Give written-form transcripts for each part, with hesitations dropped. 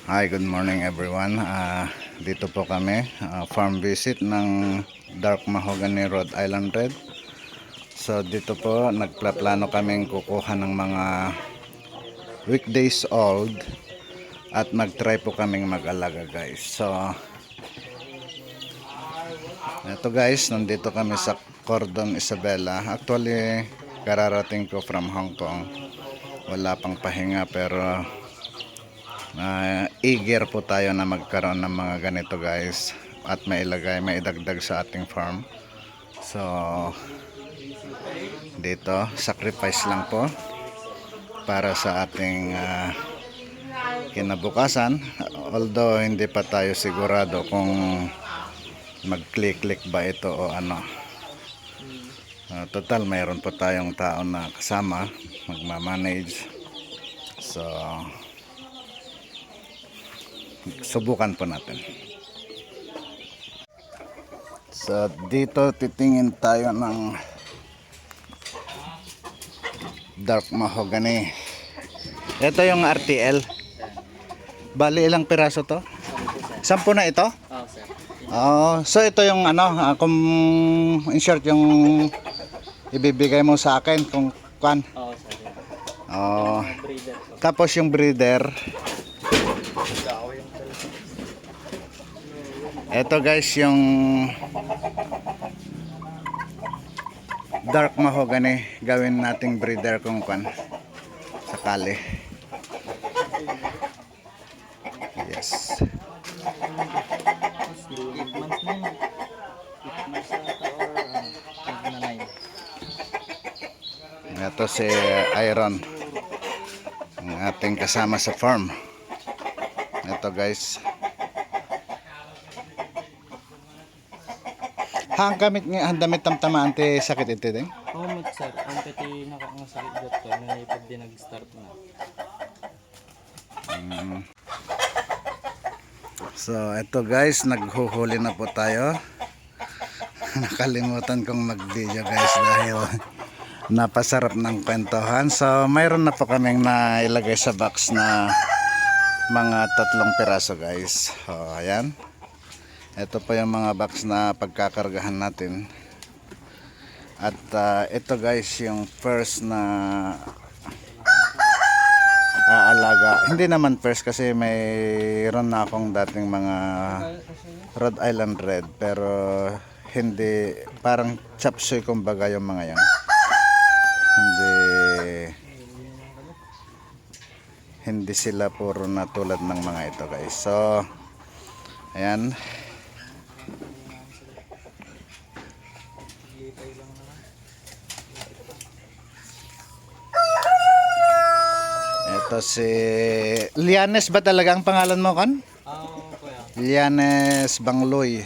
Hi, good morning everyone. Dito po kami, farm visit ng Dark Mahogany Rhode Island Red. So dito po, nagplaplano kaming kukuha ng mga weekdays old at mag-try po kaming mag-alaga guys. So ito guys, nandito kami sa Cordon Isabela. Actually, kararating ko from Hong Kong. Wala pang pahinga pero eager po tayo na magkaroon ng mga ganito guys at maidagdag sa ating farm. So dito sacrifice lang po para sa ating kinabukasan, although hindi pa tayo sigurado kung mag-click ba ito o ano. Total mayroon po tayong tao na kasama magmamanage, so subukan po natin. So dito titingin tayo ng Dark Mahogany. Ito yung RTL. Bali ilang piraso to? 10 na ito? Oo, sir. So ito yung ano, kung in short yung ibibigay mo sa akin kung kwan. Oo, sir. Breeder po. Tapos yung breeder. Ito guys yung Dark Mahogany, gawin nating breeder kung kwan sakali. Yes. 8 months na yun. 8 months ata or 9. Ito si Iron, ang ating kasama sa farm. Ito guys. Ang damit tamtama ante sakit ito din. Oo, sir. Ang pati nakangasakit dot ko. Nalipad din nag-start na. So ito guys, naghuhuli na po tayo. Nakalimutan kong mag-video guys dahil napasarap ng kwentuhan. So mayroon na po kaming nailagay sa box na mga 3 piraso guys. Ayan. Ito po yung mga box na pagkakargahan natin. At ito guys yung first na aalaga. Hindi naman first kasi mayroon na akong dating mga Rhode Island Red, pero hindi, parang chop suey kumbaga yung mga yan. Hindi sila puro na tulad ng mga ito guys. So ayan. Ito si Lianes ba talaga ang pangalan mo kan? Oo, kuya. Lianes Bangloy.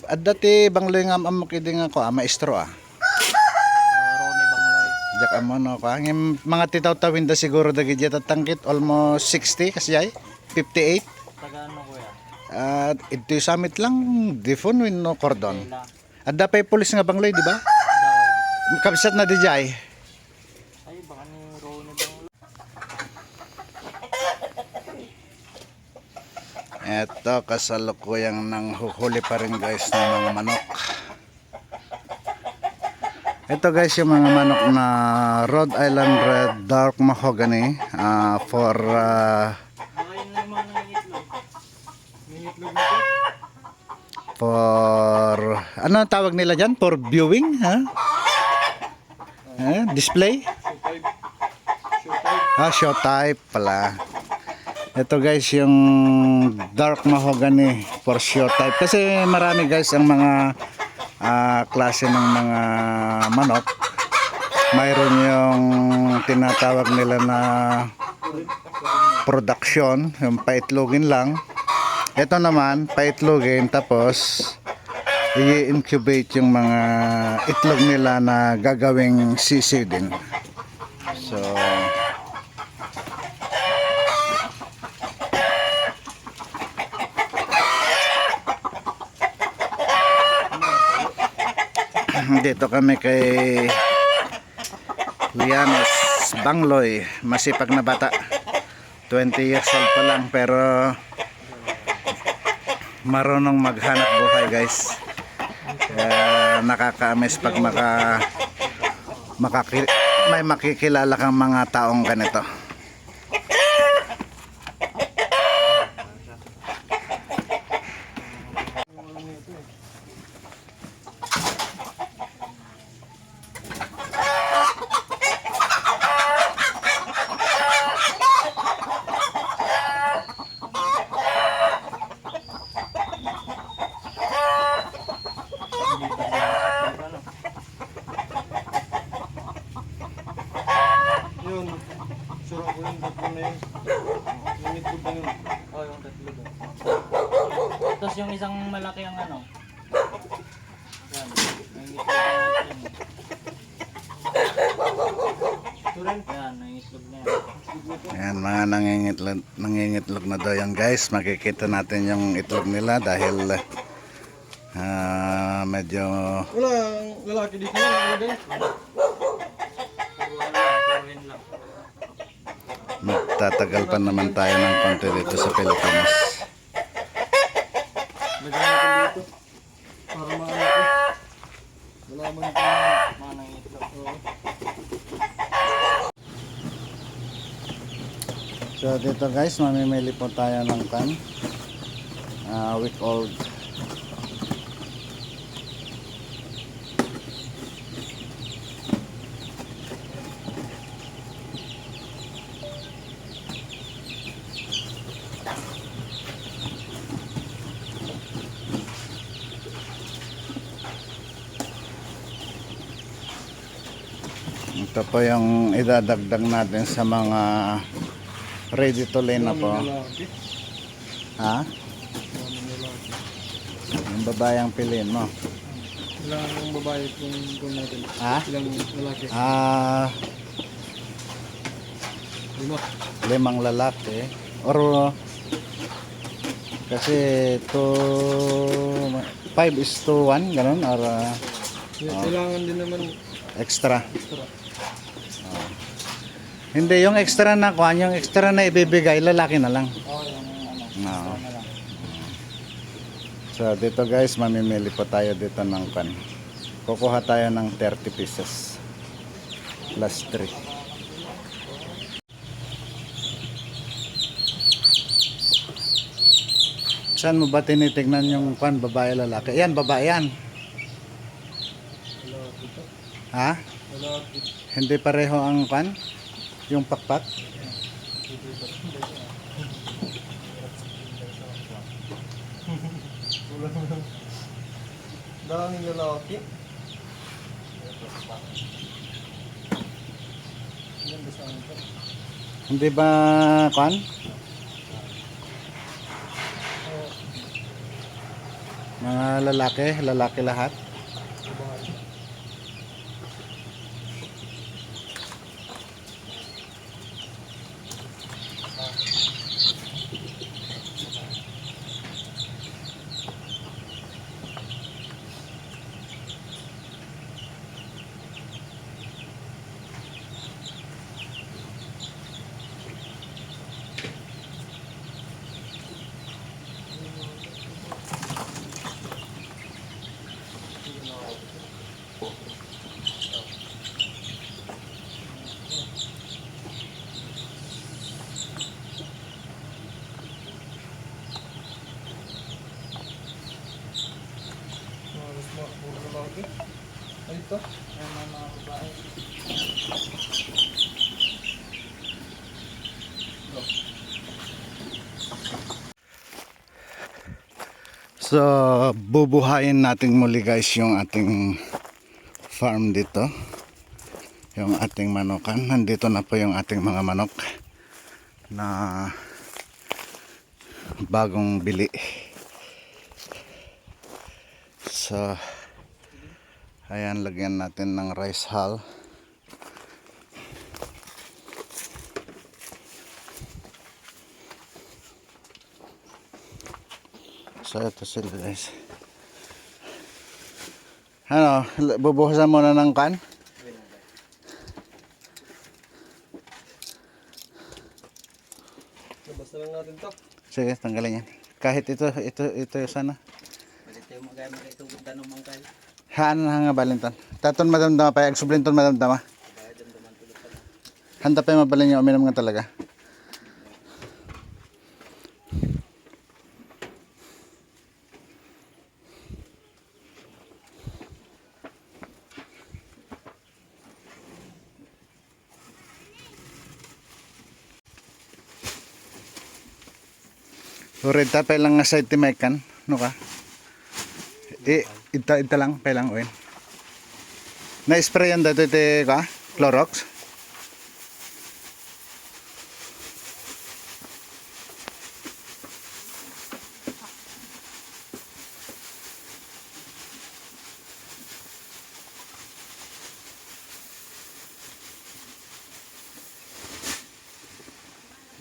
At dati Bangloy nga amukiding ako, maestro Ronnie Bangloy. Jak amo no ka. Mga titaw-tawin da siguro dagi jet at tangkit almost 60 kasiyay. 58. Taga ano, kuya? At ito summit lang difon win no cordon. Kailan? At dapay pulis nga Bangloy, di ba? Daway. Kabisat na di jay. Ay, baka ni Ronnie Bangloy. Ito kasalukuyang nang huhuli pa rin guys ng mga manok. Ito guys yung mga manok na Rhode Island Red Dark Mahogany for Baka yun na yung mga nangingitlog. Nangingitlog nito? for ano ang tawag nila dyan? For viewing, ha? Display? Show type pala. Ito guys yung Dark Mahogany for show type. Kasi marami guys ang mga klase ng mga manok. Mayroon yung tinatawag nila na production, yung paitlogin lang. Ito naman, paitlogin tapos i-incubate yung mga itlog nila na gagawing sisiw din. So dito kami kay Lianes Bangloy, masipag na bata. 20 years old pa lang pero marunong maghanap buhay guys. Nakaka-amaze pag may makikilala kang mga taong ganito. Yun. Sura ko yung tatlo na yun. Yung itlog na yun. Oo, yung tatlo doon. Tapos yung isang malaki ang ano. Yan. Yung itlog na yun. Ito rin. Yan, yung itlog na yan. Ayan, mga nangingitlog na daw yan guys. Makikita natin yung itlog nila dahil medyo Wala, lalaki dito na. Wala din. magtatagal pa naman tayo ng konti dito sa Pilipinas. Lagyan natin dito. Para maano ko. Malaman ko mga nangitlog. Oo. So dito guys, mamimili po tayo ng week old. Ito po yung idadagdag natin sa mga ready to lay na po. Lalaki. Ha? Maraming lalaki. Yung babae ang piliin mo. Ilang babae kung natin? Ha? Ilang lalaki? 5. 5 lalaki. Or kasi 5:1 ganun or Kailangan din naman extra. extra. Hindi, yung extra na kuhan, yung extra na ibibigay, lalaki na lang. Oo, yung No. na lang. So dito guys, mamimili po tayo dito ng kan. Kukuha tayo ng 30 pieces. Plus 3. Saan mo ba tinitignan yung kan, babae lalaki? Yan, babae yan. Lalaki to. Ha? Lalaki. Hindi pareho ang kan? Yung pakpak? Daming lalaki. Ganda sa akin to. Hindi ba kan? Mga lalaki lahat. Babae. Puro lalaki. Ay ito. Ay mga babae. So, bubuhayin natin muli guys yung ating farm dito. Yung ating manukan. Nandito na po yung ating mga manok na bagong bili. So, ayan, lagyan natin ng rice hull. So ito sila guys. Ano, bubuhasan muna ng kan? Sige, tanggalin yan. Kahit ito sana. Balik tayo magay magitugod tanong mangkal. Haan na nga balintan. Taton madamdama pa, agsublinton madamdama. Bayad ang duman tulog pala. Handa pa yung mabalin niya, uminom nga talaga. Urid tapay lang nga side timay kan, no ka? Ita lang, pay lang uin. Na-sprayan dito ite ka? Clorox?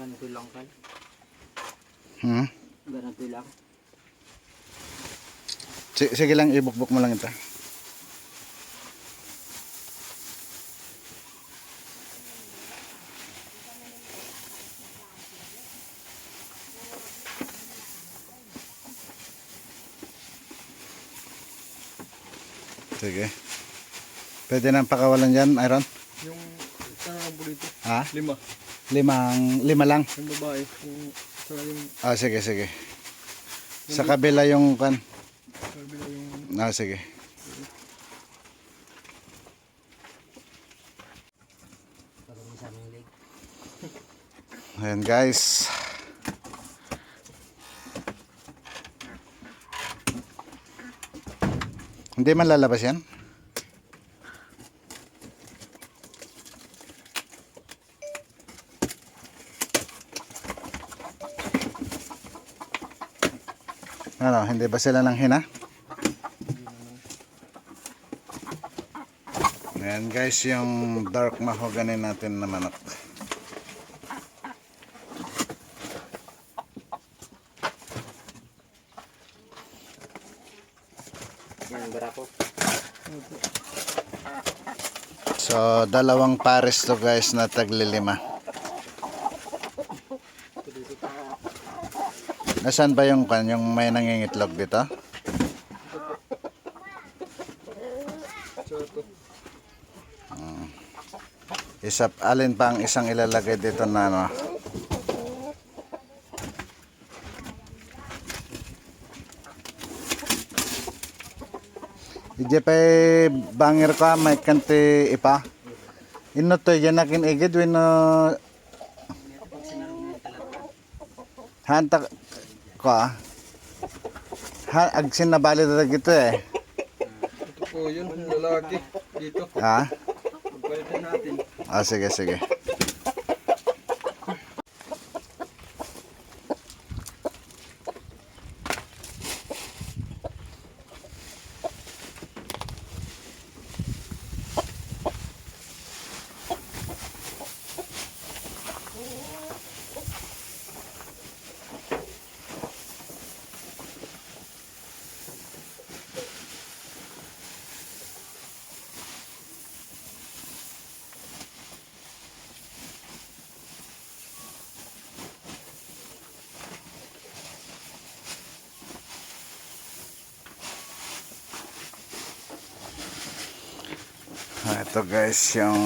Ganito lang kal. Hmm? Ganito lang. Sige lang, ibukbuk mo lang ito. Sige. Pwede nang pakawalan dyan, Iron? Yung sarang burrito. Ha? 5. Lima lang. Yung babae. Yung saka yung Sige, sige. Sa kabila yung kan. kabila yung Sige. parang isa ng leg. Ayan guys. Hindi man lalabas yan. Ano, hindi ba sila nang hina? Ayan guys, yung dark mahogany natin na manok. Yan barako. So, dalawang pares to guys na taglilima. Nasaan ba yung kan, yung may nangingitlog dito? Alin pa ang isang ilalagay dito na ano? Ije pa bangir ka may kanti ipa. Ino to yan akin igid wino hanta ko agsin na bali na gito eh. Ito po yun, lalaki dito. Ha? Pagpalitan natin. Sige, sige. Ito guys, yung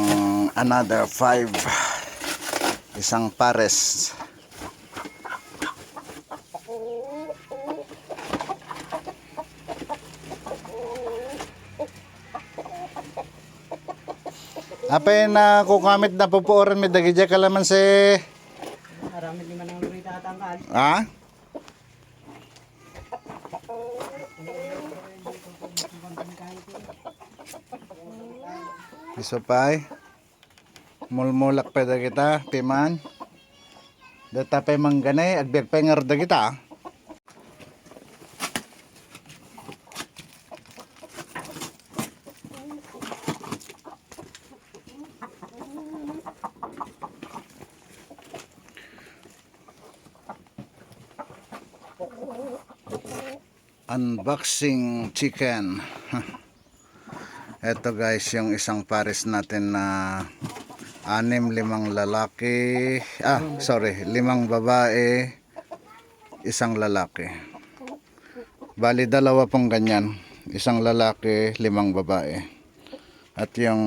another 5. Isang pares. Apay na kukamit na pupuoran may dagidya kalaman si... Marami lima ng lurita atangkal. Ha? Isopay. Mulmulak pa da kita, piman. Data pa mangganay, agbeg pa ngarda kita. Unboxing chicken. Ito guys yung isang pares natin na 6, 5 lalaki. 5 babae, isang lalaki. Bali dalawa pong ganyan, isang lalaki, 5 babae. At yung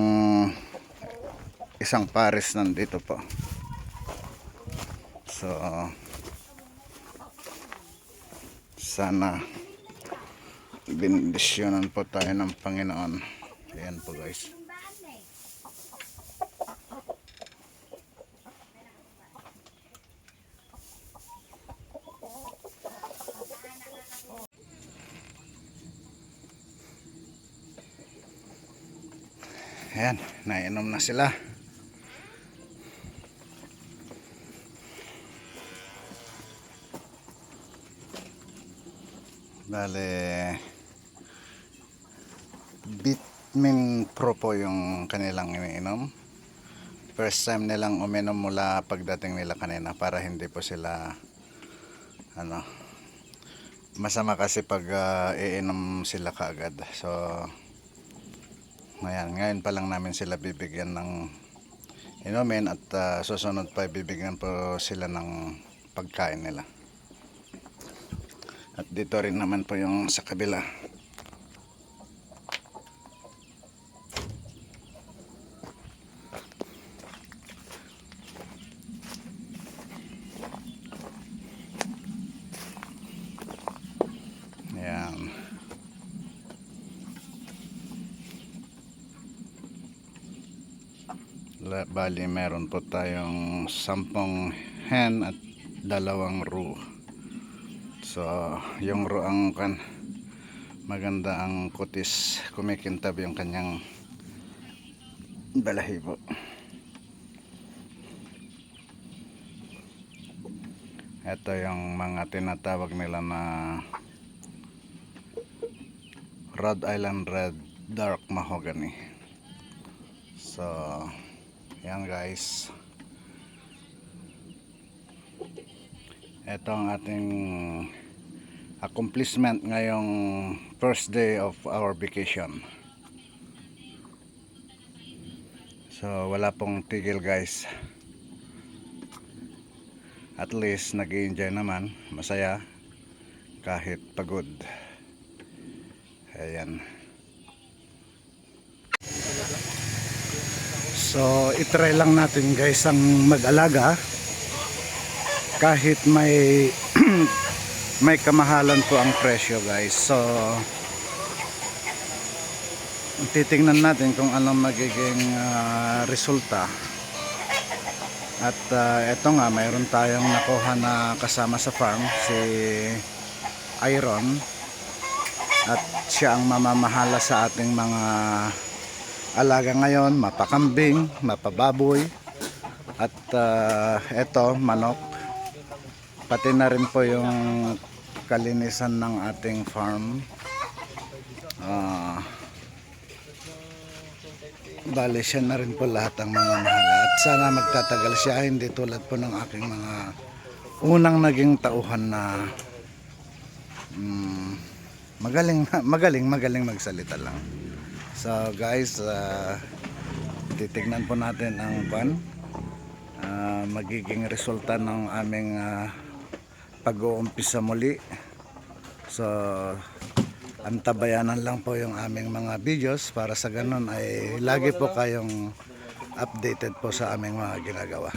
isang pares nandito po. So sana bendisyonan po tayo ng Panginoon. Ayan po guys. Ayan, nainom na sila. Bale, Bitmin Pro po yung kanilang iniinom. First time nilang uminom mula pagdating nila kanina para hindi po sila masama kasi pag iinom sila kaagad. So ngayon pa lang namin sila bibigyan ng inumin at susunod pa bibigyan po sila ng pagkain nila. At dito rin naman po yung sa kabila. Ayan. Bali meron po tayong 10 hen at 2 roe. So yung roe ang maganda ang kutis, kumikintab yung kanyang balahibo. Ito yung mga tinatawag nila na Rhode Island Red Dark Mahogany. So yan guys, ito ang ating accomplishment ngayong first day of our vacation. So wala pong tigil guys, at least nag-i-enjoy naman, masaya kahit pagod. Ayan. So itry lang natin guys ang mag-alaga kahit may may kamahalan po ang presyo guys. So titingnan natin kung anong magiging resulta. At eto nga, mayroon tayong nakuha na kasama sa farm, si Iron, at siya ang mamamahala sa ating mga alaga ngayon, mapakambing, mapababoy, at eto manok, pati na rin po yung kalinisan ng ating farm. Bali siya na rin po lahat ang mga mahala, at sana magtatagal siya, hindi tulad po ng aking mga unang naging tauhan na magaling magsalita lang. So guys, titignan po natin ang magiging resulta ng aming pag-uumpisa muli. So antabayanan lang po yung aming mga videos para sa ganun ay lagi po kayong updated po sa aming mga ginagawa.